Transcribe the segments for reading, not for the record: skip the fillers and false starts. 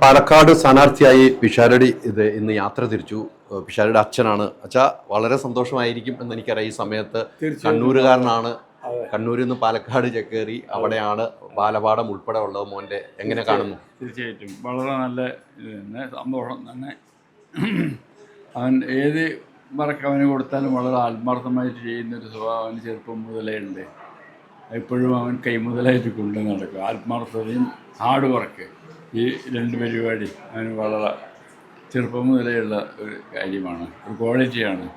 പാലക്കാട് സ്ഥാനാർത്ഥിയായി പിഷാരടി ഇന്ന് യാത്ര തിരിച്ചു. പിഷാരടി അച്ഛനാണ്. അച്ഛാ, വളരെ സന്തോഷമായിരിക്കും എന്ന് എനിക്കറിയാം. ഈ സമയത്ത് കണ്ണൂരുകാരനാണ്. കണ്ണൂരിൽ നിന്ന് പാലക്കാട് ചേക്കേറി അവിടെയാണ് ബാലപാഠം ഉൾപ്പെടെ ഉള്ളത്. മോൻ്റെ എങ്ങനെ കാണുന്നു? തീർച്ചയായിട്ടും വളരെ നല്ല സന്തോഷം തന്നെ. അവൻ ഏത് വർക്ക് അവന് കൊടുത്താലും വളരെ ആത്മാർത്ഥമായിട്ട് ചെയ്യുന്നൊരു സ്വഭാവം അവന് ചെറുപ്പം മുതലേ ഉണ്ട്. എപ്പോഴും അവൻ കൈമുതലായിട്ട് കൊണ്ടു നടക്കും. ആത്മാർത്ഥതയും ഹാർഡ് വർക്ക്, ഈ രണ്ട് പരിപാടി അവന് വളരെ ചെറുപ്പം മുതലേ ഉള്ള ഒരു കാര്യമാണ്, ഒരു ക്വാളിറ്റിയാണ്.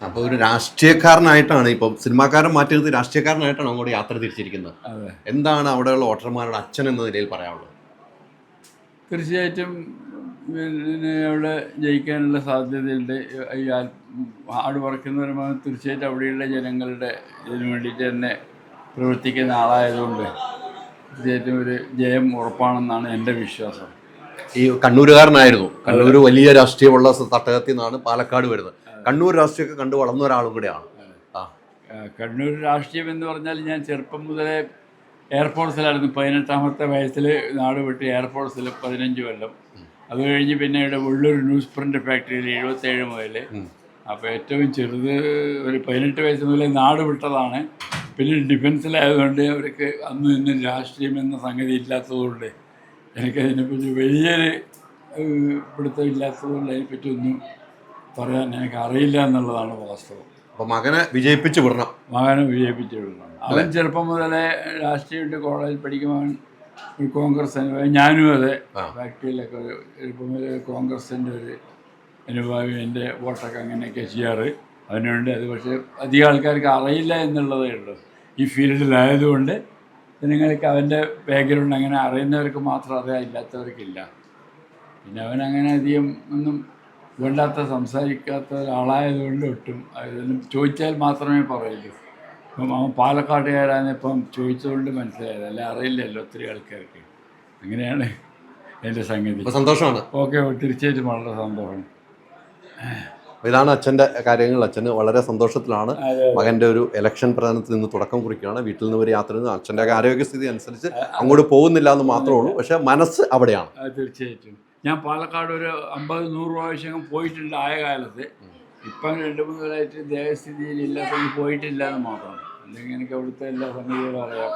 അപ്പോൾ ഒരു രാഷ്ട്രീയക്കാരനായിട്ടാണ് ഇപ്പം സിനിമാക്കാരൻ മാറ്റി നിർത്തി രാഷ്ട്രീയക്കാരനായിട്ടാണ് അങ്ങോട്ട് യാത്ര തിരിച്ചിരിക്കുന്നത്. അതെ. എന്താണ് അവിടെയുള്ള വോട്ടർമാരുടെ അച്ഛൻ എന്ന നിലയിൽ പറയാനുള്ളത്? തീർച്ചയായിട്ടും പിന്നെ അവിടെ ജയിക്കാനുള്ള സാധ്യതയുണ്ട്. ഈ ഹാർഡ് വർക്ക് എന്ന് പറയുമ്പോൾ തീർച്ചയായിട്ടും അവിടെയുള്ള ജനങ്ങളുടെ ഇതിനു വേണ്ടിയിട്ട് തന്നെ പ്രവർത്തിക്കുന്ന ആളായതുകൊണ്ട് തീർച്ചയായിട്ടും ഒരു ജയം ഉറപ്പാണെന്നാണ് എൻ്റെ വിശ്വാസം. ഈ കണ്ണൂരുകാരനായിരുന്നു. കണ്ണൂർ വലിയ രാഷ്ട്രീയമുള്ള തട്ടകത്തിൽ നിന്നാണ് പാലക്കാട് വരുന്നത്. കണ്ണൂർ രാഷ്ട്രീയമൊക്കെ കണ്ടു വളർന്ന ഒരാളും കൂടെയാണ്. കണ്ണൂർ രാഷ്ട്രീയം എന്ന് പറഞ്ഞാൽ ഞാൻ ചെറുപ്പം മുതലേ എയർഫോഴ്സിലായിരുന്നു. 18ാമത്തെ വയസ്സിൽ നാട് വിട്ട് എയർഫോഴ്സിൽ 15 കൊല്ലം. അത് കഴിഞ്ഞ് പിന്നെ ഇവിടെ ഉള്ളൊരു ന്യൂസ് പ്രിൻ്റ് ഫാക്ടറിയിൽ 77 മുതൽ. അപ്പോൾ ഏറ്റവും ചെറുത് ഒരു 18 വയസ്സ് മുതലേ നാട് വിട്ടതാണ്. പിന്നെ ഡിഫൻസിലായതുകൊണ്ട് അവർക്ക് അന്ന് ഇന്നും രാഷ്ട്രീയം എന്ന സംഗതി ഇല്ലാത്തതുകൊണ്ട് എനിക്കതിനെപ്പറ്റി വലിയൊരു പിടുത്തം ഇല്ലാത്തതുകൊണ്ട് അതിനെപ്പറ്റി ഒന്നും പറയാൻ എനിക്ക് അറിയില്ല എന്നുള്ളതാണ് വാസ്തവം. അപ്പോൾ മകനെ വിജയിപ്പിച്ച് വിടണം. അവൻ ചെറുപ്പം മുതലേ രാഷ്ട്രീയമായിട്ട് കോളേജിൽ പഠിക്കുമ്പോൾ ഒരു കോൺഗ്രസ് അനുഭവം. ഞാനും അതെ, ഫാക്ടറിയിലൊക്കെ ചെറുപ്പം മുതലേ കോൺഗ്രസിൻ്റെ ഒരു അനുഭവം. എൻ്റെ വോട്ടൊക്കെ അങ്ങനെയൊക്കെ ചെയ്യാറ് അതിനുവേണ്ടി. അത് പക്ഷേ അധികം ആൾക്കാർക്ക് അറിയില്ല എന്നുള്ളതേ ഉള്ളൂ. ഈ ഫീൽഡിലായതുകൊണ്ട് ജനങ്ങൾക്ക് അവൻ്റെ ബാക്ക്ഗ്രൗണ്ട് അങ്ങനെ അറിയുന്നവർക്ക് മാത്രം അറിയാം, ഇല്ലാത്തവർക്കില്ല. പിന്നെ അവനങ്ങനെ അധികം ഒന്നും വേണ്ടാത്ത സംസാരിക്കാത്ത ഒരാളായതുകൊണ്ട് ഒട്ടും അതിനും ചോദിച്ചാൽ മാത്രമേ പറയുള്ളൂ. ഇപ്പം അവൻ പാലക്കാട്ടുകാരാണിപ്പം ചോദിച്ചതുകൊണ്ട് മനസ്സിലായത്, അല്ല അറിയില്ലല്ലോ ഒത്തിരി ആൾക്കാർക്ക്. അങ്ങനെയാണ് എൻ്റെ സംഗതി. സന്തോഷമാണ്. ഓക്കെ, തീർച്ചയായിട്ടും വളരെ സന്തോഷമാണ്. ഇതാണ് അച്ഛൻ്റെ കാര്യങ്ങൾ. അച്ഛന് വളരെ സന്തോഷത്തിലാണ്. മകൻ്റെ ഒരു ഇലക്ഷൻ പ്രചരണത്തിൽ നിന്ന് തുടക്കം കുറിക്കുകയാണ്. വീട്ടിൽ നിന്ന് ഒരു യാത്ര നിന്ന് അച്ഛൻ്റെ ആരോഗ്യസ്ഥിതി അനുസരിച്ച് അങ്ങോട്ട് പോകുന്നില്ല എന്ന് മാത്രമേ ഉള്ളൂ. പക്ഷേ മനസ്സ് അവിടെയാണ്. തീർച്ചയായിട്ടും ഞാൻ പാലക്കാട് ഒരു 50-100 പ്രാവശ്യം പോയിട്ടുണ്ട് ആയ കാലത്ത്. ഇപ്പം 2-3 കൊല്ലമായിട്ട് ദേഹസ്ഥിതിയിൽ ഇല്ലാത്തത് പോയിട്ടില്ല എന്ന് മാത്രം. അല്ലെങ്കിൽ എനിക്ക് അവിടുത്തെ എല്ലാ സംഗതികളും അറിയാം.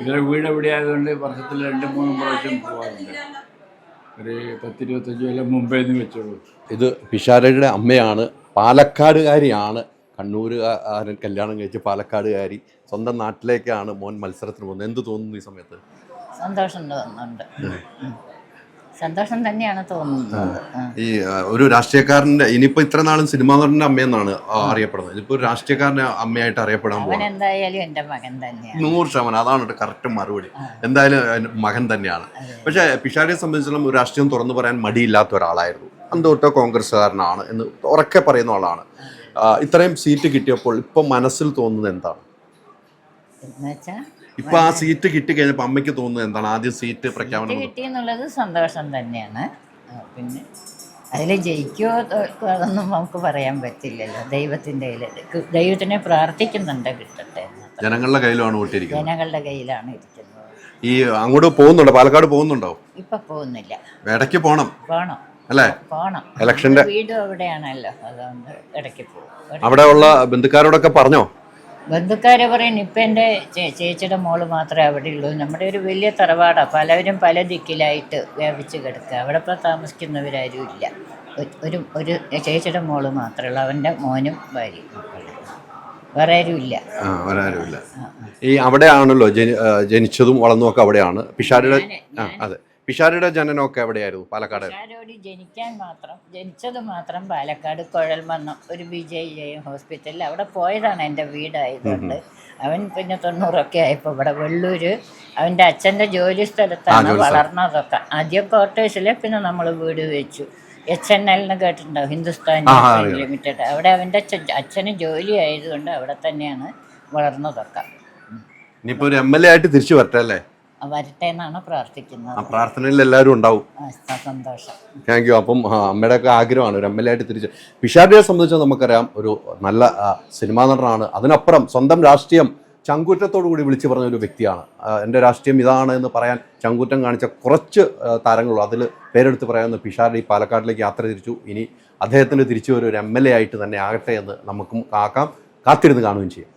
ഇതിലെ വീട് എവിടെ ആയതുകൊണ്ട് വർഷത്തിൽ 2-3 പ്രാവശ്യം പോകാറുണ്ട്. ഒരു 10-25 കൊല്ലം മുമ്പേ നിന്ന് വെച്ചോളൂ. ഇത് പിഷാരടിയുടെ അമ്മയാണ്. പാലക്കാടുകാരിയാണ്. കണ്ണൂരുകാരൻ കല്യാണം കഴിച്ച് പാലക്കാടുകാരി. സ്വന്തം നാട്ടിലേക്കാണ് മോൻ മത്സരത്തിന് പോകുന്നത്. എന്ത് തോന്നുന്നു ഈ സമയത്ത്? സന്തോഷം തോന്നുന്നുണ്ട്. സന്തോഷം തന്നെയാണ് തോന്നുന്നത്. ഈ ഒരു രാഷ്ട്രീയക്കാരൻ്റെ ഇനിയിപ്പോൾ ഇത്ര നാളും സിനിമാ നടൻ്റെ അമ്മയെന്നാണ് അറിയപ്പെടുന്നത്. ഇതിപ്പോൾ ഒരു രാഷ്ട്രീയക്കാരൻ്റെ അമ്മയായിട്ട് അറിയപ്പെടാൻ പോകുന്നത് എന്തായാലും എൻ്റെ മകൻ തന്നെയാണ്. 100%. അതാണ് കറക്റ്റ് മറുപടി. എന്തായാലും മകൻ തന്നെയാണ്. പക്ഷേ പിഷാരടിയെ സംബന്ധിച്ചിടത്തോളം ഒരു രാഷ്ട്രീയം തുറന്നു പറയാൻ മടിയില്ലാത്ത ഒരാളായിരുന്നു. അന്തൊട്ടോ കോൺഗ്രസ്സുകാരനാണ് എന്ന് ഉറക്കെ പറയുന്ന ആളാണ്. ഇത്രയും സീറ്റ് കിട്ടിയപ്പോൾ ഇപ്പം മനസ്സിൽ തോന്നുന്നത് എന്താണ്? ഇപ്പൊ ആ സീറ്റ് കിട്ടി കഴിഞ്ഞപ്പോൾ അമ്മയ്ക്ക് തോന്നുന്നത് എന്താണ്? ആദ്യം സീറ്റ് പ്രഖ്യാപനം കിട്ടിയെന്നുള്ളത് സന്തോഷം തന്നെയാണ്. പിന്നെ അതിൽ ജയിക്കുമോ അതൊന്നും നമുക്ക് പറയാൻ പറ്റില്ലല്ലോ. ദൈവത്തിനെ പ്രാർത്ഥിക്കുന്നുണ്ട് കിട്ടട്ടെ. ജനങ്ങളുടെ കയ്യിലാണ് വോട്ടിരിക്കുന്നത്. ജനങ്ങളുടെ കയ്യിലാണ് ഇരിക്കുന്നത്. ഈ അങ്ങോട്ട് പോകുന്നുണ്ടോ? പാലക്കാട് പോകുന്നുണ്ടോ? ഇപ്പൊ പോകുന്നില്ല. ഇടയ്ക്ക് പോണം അല്ലേ? പോണം. ഇലക്ഷന്റെ വീടും അവിടെയാണല്ലോ, അതുകൊണ്ട് ഇടയ്ക്ക് പോകും. അവിടെ ഉള്ള ബന്ധുക്കാരോടൊക്കെ പറഞ്ഞോ? ബന്ധുക്കാരെ പറയുന്നു. ഇപ്പം എൻ്റെ ചേച്ചിയുടെ മോള് മാത്രമേ അവിടെ ഉള്ളൂ. നമ്മുടെ ഒരു വലിയ തറവാടാണ്. പലവരും പല ദിക്കിലായിട്ട് വ്യാപിച്ച് കിടക്കുക. അവിടെ ഇപ്പോൾ താമസിക്കുന്നവരാരും ഇല്ല. ഒരു ചേച്ചിയുടെ മോള് മാത്രമേ ഉള്ളൂ. അവൻ്റെ മോനും ഭാര്യയും വേറെ ആരും ഇല്ല. ഈ അവിടെയാണല്ലോ ജനിച്ചതും വളർന്നതും ഒക്കെ അവിടെയാണ്. പിഷാരടിയുടെ അതെ, പിഷാരടിയുടെ ജനനമൊക്കെ എവിടെയായിരുന്നു? പാലക്കാട്. പിഷാരടി ജനിച്ചത് മാത്രം പാലക്കാട് കുഴൽമന്നം ഒരു BJJ ഹോസ്പിറ്റലിൽ അവിടെ പോയതാണ്. എൻ്റെ വീടായതുകൊണ്ട് അവൻ പിന്നെ 90 ആയപ്പോൾ ഇവിടെ വെള്ളൂര് അവൻ്റെ അച്ഛൻ്റെ ജോലി സ്ഥലത്താണ് വളർന്നതൊക്കെ. ആദ്യം ക്വാർട്ടേഴ്സിൽ, പിന്നെ നമ്മൾ വീട് വെച്ചു. HNL കേട്ടിട്ടുണ്ടാവും, ഹിന്ദുസ്ഥാൻ ലിമിറ്റഡ്. അവിടെ അവൻ്റെ അച്ഛന് ജോലി ആയതുകൊണ്ട് അവിടെ തന്നെയാണ് വളർന്നതൊക്കെ. ഇനിയിപ്പോൾ ഒരു MLA ആയിട്ട് തിരിച്ചു വരട്ടെ അല്ലേ? വരട്ടെ എന്നാണ് പ്രാർത്ഥിക്കുന്നത്. പ്രാർത്ഥനയിൽ എല്ലാവരും ഉണ്ടാവും. സന്തോഷം. Thank you. അപ്പം അമ്മയുടെ ഒക്കെ ആഗ്രഹമാണ് ഒരു MLA ആയിട്ട് തിരിച്ച്. പിഷാരടിയെ സംബന്ധിച്ച് നമുക്കറിയാം, ഒരു നല്ല സിനിമാ നടനാണ്. അതിനപ്പുറം സ്വന്തം രാഷ്ട്രീയം ചങ്കൂറ്റത്തോടു കൂടി വിളിച്ചു പറഞ്ഞ ഒരു വ്യക്തിയാണ്. എൻ്റെ രാഷ്ട്രീയം ഇതാണ് എന്ന് പറയാൻ ചങ്കൂറ്റം കാണിച്ച കുറച്ച് താരങ്ങളുള്ളൂ. അതിൽ പേരെടുത്ത് പറയാവുന്ന പിഷാരടി പാലക്കാടിലേക്ക് യാത്ര തിരിച്ചു. ഇനി അദ്ദേഹത്തിന് തിരിച്ചു ഒരു MLA ആയിട്ട് തന്നെ ആകട്ടെ എന്ന് നമുക്കും കാത്തിരുന്ന് കാണുകയും ചെയ്യും.